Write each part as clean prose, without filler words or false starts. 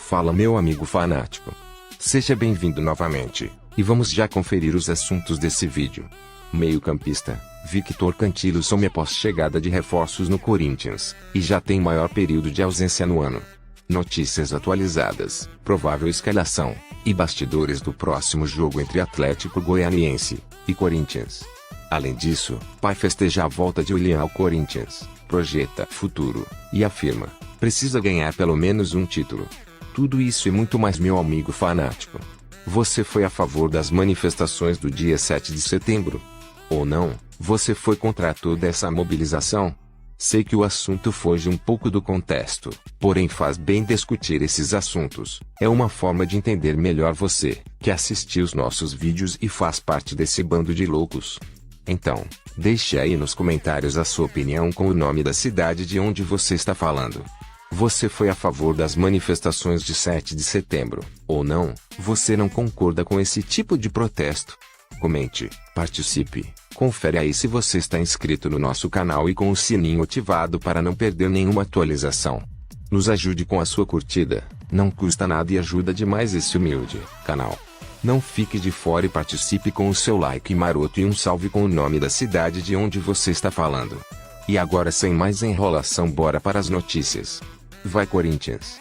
Fala, meu amigo fanático. Seja bem-vindo novamente, e vamos já conferir os assuntos desse vídeo. Meio-campista, Victor Cantillo some após chegada de reforços no Corinthians, e já tem maior período de ausência no ano. Notícias atualizadas, provável escalação, e bastidores do próximo jogo entre Atlético Goianiense e Corinthians. Além disso, pai festeja a volta de Willian ao Corinthians, projeta futuro, e afirma: precisa ganhar pelo menos um título. Tudo isso e muito mais, meu amigo fanático. Você foi a favor das manifestações do dia 7 de setembro? Ou não, você foi contra toda essa mobilização? Sei que o assunto foge um pouco do contexto, porém faz bem discutir esses assuntos. É uma forma de entender melhor você, que assistiu os nossos vídeos e faz parte desse bando de loucos. Então, deixe aí nos comentários a sua opinião com o nome da cidade de onde você está falando. Você foi a favor das manifestações de 7 de setembro, ou não? Você não concorda com esse tipo de protesto? Comente, participe, confere aí se você está inscrito no nosso canal e com o sininho ativado para não perder nenhuma atualização. Nos ajude com a sua curtida, não custa nada e ajuda demais esse humilde canal. Não fique de fora e participe com o seu like maroto e um salve com o nome da cidade de onde você está falando. E agora, sem mais enrolação, bora para as notícias. Vai Corinthians!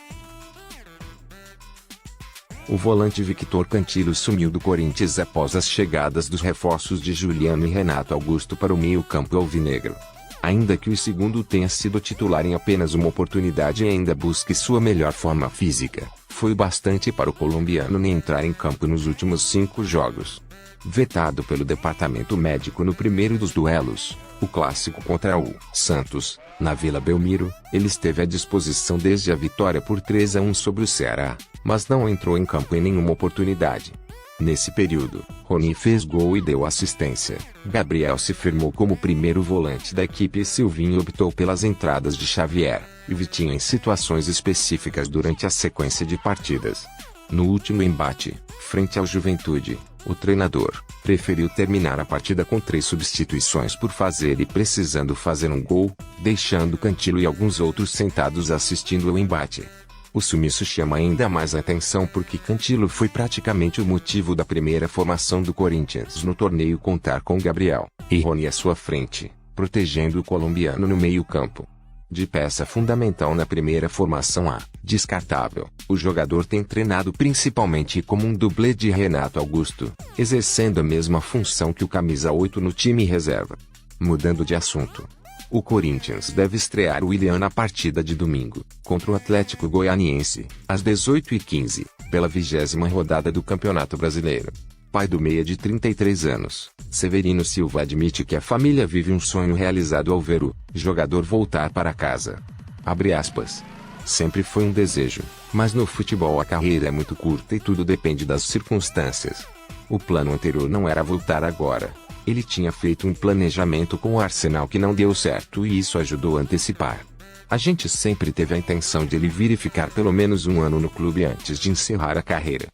O volante Victor Cantillo sumiu do Corinthians após as chegadas dos reforços de Juliano e Renato Augusto para o meio-campo alvinegro. Ainda que o segundo tenha sido titular em apenas uma oportunidade e ainda busque sua melhor forma física, foi bastante para o colombiano nem entrar em campo nos últimos 5 jogos. Vetado pelo departamento médico no primeiro dos duelos, o clássico contra o Santos, na Vila Belmiro, ele esteve à disposição desde a vitória por 3-1 sobre o Ceará, mas não entrou em campo em nenhuma oportunidade. Nesse período, Rony fez gol e deu assistência, Gabriel se firmou como primeiro volante da equipe e Silvinho optou pelas entradas de Xavier e Vitinho em situações específicas durante a sequência de partidas. No último embate, frente ao Juventude, o treinador preferiu terminar a partida com 3 substituições por fazer e precisando fazer um gol, deixando Cantillo e alguns outros sentados assistindo ao embate. O sumiço chama ainda mais a atenção porque Cantillo foi praticamente o motivo da primeira formação do Corinthians no torneio contar com Gabriel e Rony à sua frente, protegendo o colombiano no meio-campo. De peça fundamental na primeira formação descartável, o jogador tem treinado principalmente como um dublê de Renato Augusto, exercendo a mesma função que o camisa 8 no time reserva. Mudando de assunto, o Corinthians deve estrear o Willian na partida de domingo, contra o Atlético Goianiense, às 18h15, pela 20ª rodada do Campeonato Brasileiro. Pai do meia de 33 anos, Severino Silva admite que a família vive um sonho realizado ao ver o jogador voltar para casa. Abre aspas. Sempre foi um desejo, mas no futebol a carreira é muito curta e tudo depende das circunstâncias. O plano anterior não era voltar agora. Ele tinha feito um planejamento com o Arsenal que não deu certo e isso ajudou a antecipar. A gente sempre teve a intenção de ele vir e ficar pelo menos um ano no clube antes de encerrar a carreira.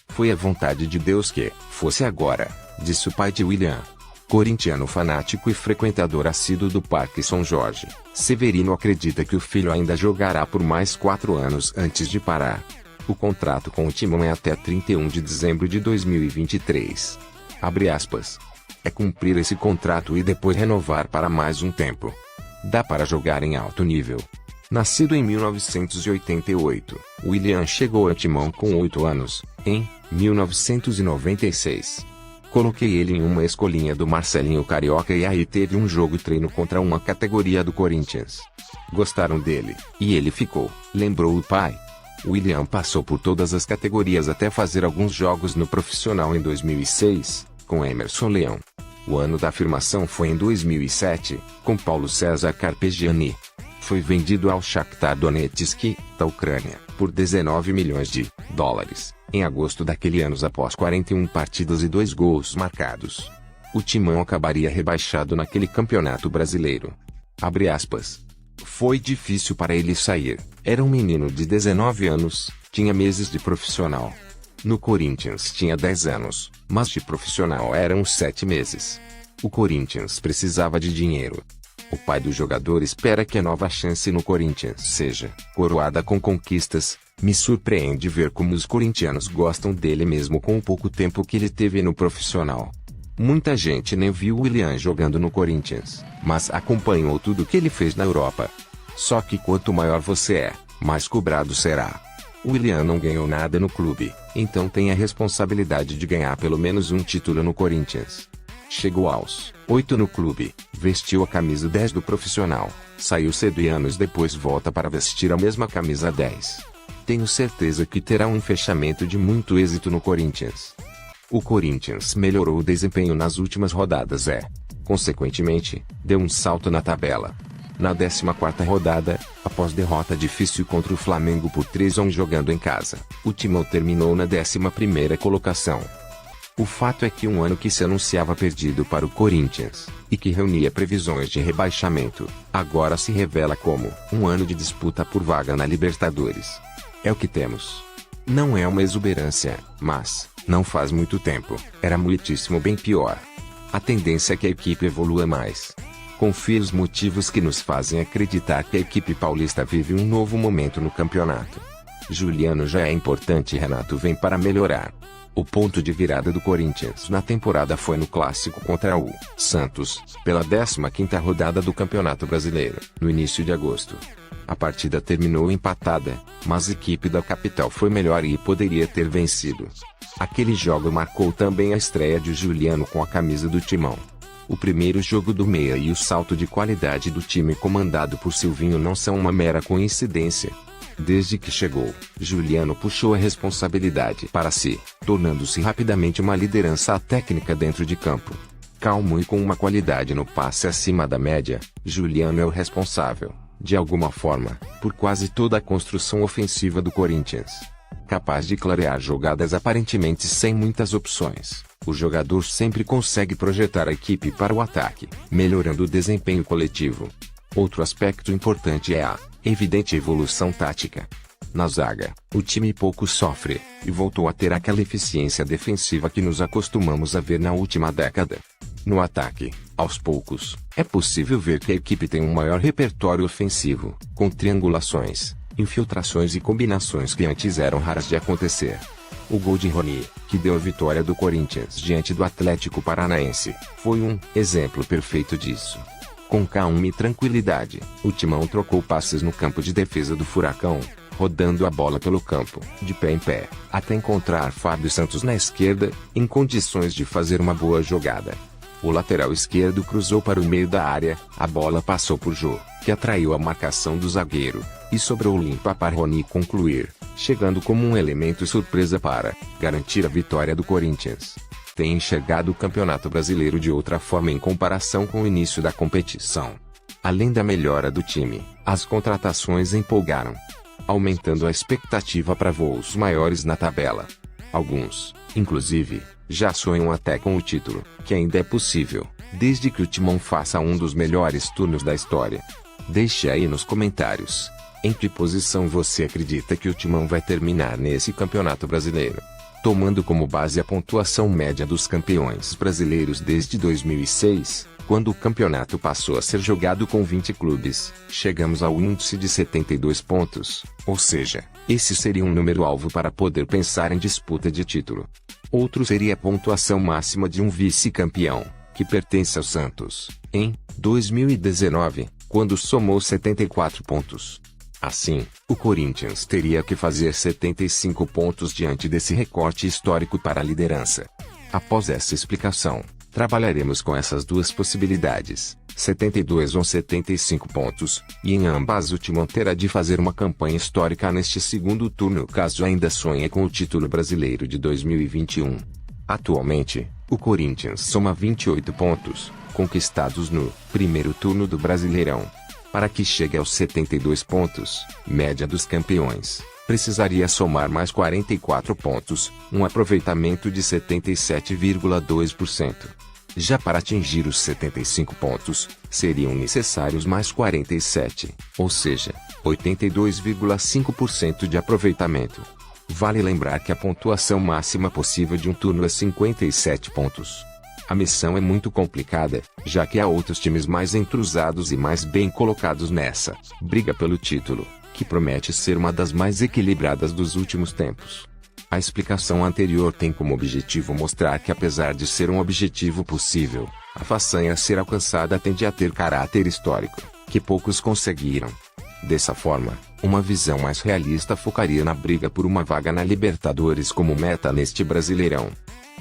Foi a vontade de Deus que fosse agora, disse o pai de Willian. Corintiano fanático e frequentador assíduo do Parque São Jorge, Severino acredita que o filho ainda jogará por mais 4 anos antes de parar. O contrato com o Timão é até 31 de dezembro de 2023. Abre aspas. É cumprir esse contrato e depois renovar para mais um tempo. Dá para jogar em alto nível. Nascido em 1988, Willian chegou ao Timão com 8 anos, em 1996. Coloquei ele em uma escolinha do Marcelinho Carioca e aí teve um jogo treino contra uma categoria do Corinthians. Gostaram dele, e ele ficou, lembrou o pai. Willian passou por todas as categorias até fazer alguns jogos no profissional em 2006, com Emerson Leão. O ano da afirmação foi em 2007, com Paulo César Carpegiani. Foi vendido ao Shakhtar Donetsk, da Ucrânia, por 19 milhões de dólares, em agosto daquele ano após 41 partidas e 2 gols marcados. O Timão acabaria rebaixado naquele campeonato brasileiro. Abre aspas. Foi difícil para ele sair, era um menino de 19 anos, tinha meses de profissional. No Corinthians tinha 10 anos, mas de profissional eram 7 meses. O Corinthians precisava de dinheiro. O pai do jogador espera que a nova chance no Corinthians seja coroada com conquistas, Me surpreende ver como os corintianos gostam dele mesmo com o pouco tempo que ele teve no profissional. Muita gente nem viu o Willian jogando no Corinthians, mas acompanhou tudo que ele fez na Europa. Só que quanto maior você é, mais cobrado será. O Willian não ganhou nada no clube, então tem a responsabilidade de ganhar pelo menos um título no Corinthians. Chegou aos 8 no clube, vestiu a camisa 10 do profissional, saiu cedo e anos depois volta para vestir a mesma camisa 10. Tenho certeza que terá um fechamento de muito êxito no Corinthians. O Corinthians melhorou o desempenho nas últimas rodadas consequentemente, deu um salto na tabela. Na 14ª rodada, após derrota difícil contra o Flamengo por 3-1 jogando em casa, o Timão terminou na 11ª colocação. O fato é que um ano que se anunciava perdido para o Corinthians, e que reunia previsões de rebaixamento, agora se revela como um ano de disputa por vaga na Libertadores. É o que temos. Não é uma exuberância, mas, não faz muito tempo, era muitíssimo bem pior. A tendência é que a equipe evolua mais. Confie os motivos que nos fazem acreditar que a equipe paulista vive um novo momento no campeonato. Juliano já é importante e Renato vem para melhorar. O ponto de virada do Corinthians na temporada foi no clássico contra o Santos, pela 15ª rodada do Campeonato Brasileiro, no início de agosto. A partida terminou empatada, mas a equipe da capital foi melhor e poderia ter vencido. Aquele jogo marcou também a estreia de Juliano com a camisa do Timão. O primeiro jogo do meia e o salto de qualidade do time comandado por Silvinho não são uma mera coincidência. Desde que chegou, Juliano puxou a responsabilidade para si, tornando-se rapidamente uma liderança técnica dentro de campo. Calmo e com uma qualidade no passe acima da média, Juliano é o responsável, de alguma forma, por quase toda a construção ofensiva do Corinthians. Capaz de clarear jogadas aparentemente sem muitas opções, o jogador sempre consegue projetar a equipe para o ataque, melhorando o desempenho coletivo. Outro aspecto importante é a evidente evolução tática. Na zaga, o time pouco sofre, e voltou a ter aquela eficiência defensiva que nos acostumamos a ver na última década. No ataque, aos poucos, é possível ver que a equipe tem um maior repertório ofensivo, com triangulações, infiltrações e combinações que antes eram raras de acontecer. O gol de Rony, que deu a vitória do Corinthians diante do Atlético Paranaense, foi um exemplo perfeito disso. Com calma e tranquilidade, o Timão trocou passes no campo de defesa do Furacão, rodando a bola pelo campo, de pé em pé, até encontrar Fábio Santos na esquerda, em condições de fazer uma boa jogada. O lateral esquerdo cruzou para o meio da área, a bola passou por Jô, que atraiu a marcação do zagueiro, e sobrou limpa para Rony concluir, chegando como um elemento surpresa para garantir a vitória do Corinthians. Tem enxergado o Campeonato Brasileiro de outra forma em comparação com o início da competição. Além da melhora do time, as contratações empolgaram, aumentando a expectativa para voos maiores na tabela. Alguns, inclusive, já sonham até com o título, que ainda é possível, desde que o Timão faça um dos melhores turnos da história. Deixe aí nos comentários, em que posição você acredita que o Timão vai terminar nesse Campeonato Brasileiro. Tomando como base a pontuação média dos campeões brasileiros desde 2006, quando o campeonato passou a ser jogado com 20 clubes, chegamos ao índice de 72 pontos, ou seja, esse seria um número-alvo para poder pensar em disputa de título. Outro seria a pontuação máxima de um vice-campeão, que pertence ao Santos, em 2019, quando somou 74 pontos. Assim, o Corinthians teria que fazer 75 pontos diante desse recorte histórico para a liderança. Após essa explicação, trabalharemos com essas duas possibilidades, 72 ou 75 pontos, e em ambas o Timão terá de fazer uma campanha histórica neste segundo turno caso ainda sonhe com o título brasileiro de 2021. Atualmente, o Corinthians soma 28 pontos, conquistados no primeiro turno do Brasileirão. Para que chegue aos 72 pontos, média dos campeões, precisaria somar mais 44 pontos, um aproveitamento de 77,2%. Já para atingir os 75 pontos, seriam necessários mais 47, ou seja, 82,5% de aproveitamento. Vale lembrar que a pontuação máxima possível de um turno é 57 pontos. A missão é muito complicada, já que há outros times mais entrusados e mais bem colocados nessa briga pelo título, que promete ser uma das mais equilibradas dos últimos tempos. A explicação anterior tem como objetivo mostrar que, apesar de ser um objetivo possível, a façanha a ser alcançada tende a ter caráter histórico, que poucos conseguiram. Dessa forma, uma visão mais realista focaria na briga por uma vaga na Libertadores como meta neste Brasileirão.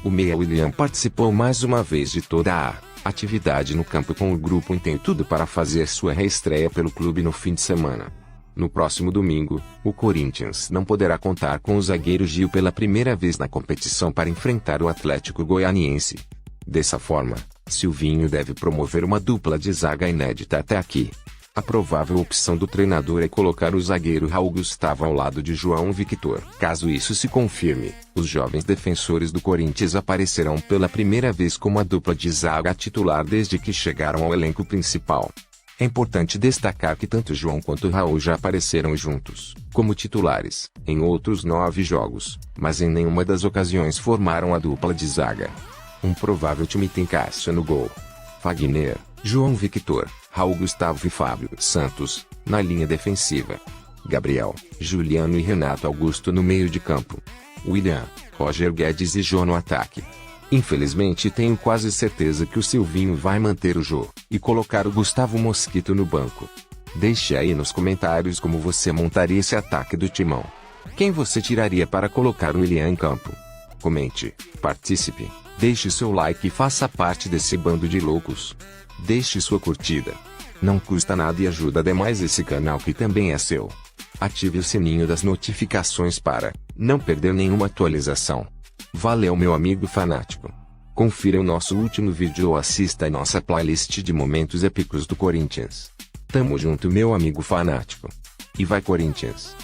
O meia William participou mais uma vez de toda a atividade no campo com o grupo e tem tudo para fazer sua reestreia pelo clube no fim de semana. No próximo domingo, o Corinthians não poderá contar com o zagueiro Gil pela primeira vez na competição para enfrentar o Atlético Goianiense. Dessa forma, Silvinho deve promover uma dupla de zaga inédita até aqui. A provável opção do treinador é colocar o zagueiro Raul Gustavo ao lado de João Victor. Caso isso se confirme, os jovens defensores do Corinthians aparecerão pela primeira vez como a dupla de zaga titular desde que chegaram ao elenco principal. É importante destacar que tanto João quanto Raul já apareceram juntos, como titulares, em outros 9 jogos, mas em nenhuma das ocasiões formaram a dupla de zaga. Um provável time tem Cássio no gol, Fagner, João Victor, Raul Gustavo e Fábio Santos, na linha defensiva. Gabriel, Juliano e Renato Augusto no meio de campo. William, Roger Guedes e Jô no ataque. Infelizmente tenho quase certeza que o Silvinho vai manter o Jô e colocar o Gustavo Mosquito no banco. Deixe aí nos comentários como você montaria esse ataque do Timão. Quem você tiraria para colocar o William em campo? Comente, participe, deixe seu like e faça parte desse bando de loucos. Deixe sua curtida. Não custa nada e ajuda demais esse canal que também é seu. Ative o sininho das notificações para não perder nenhuma atualização. Valeu, meu amigo fanático. Confira o nosso último vídeo ou assista a nossa playlist de momentos épicos do Corinthians. Tamo junto, meu amigo fanático. E vai Corinthians!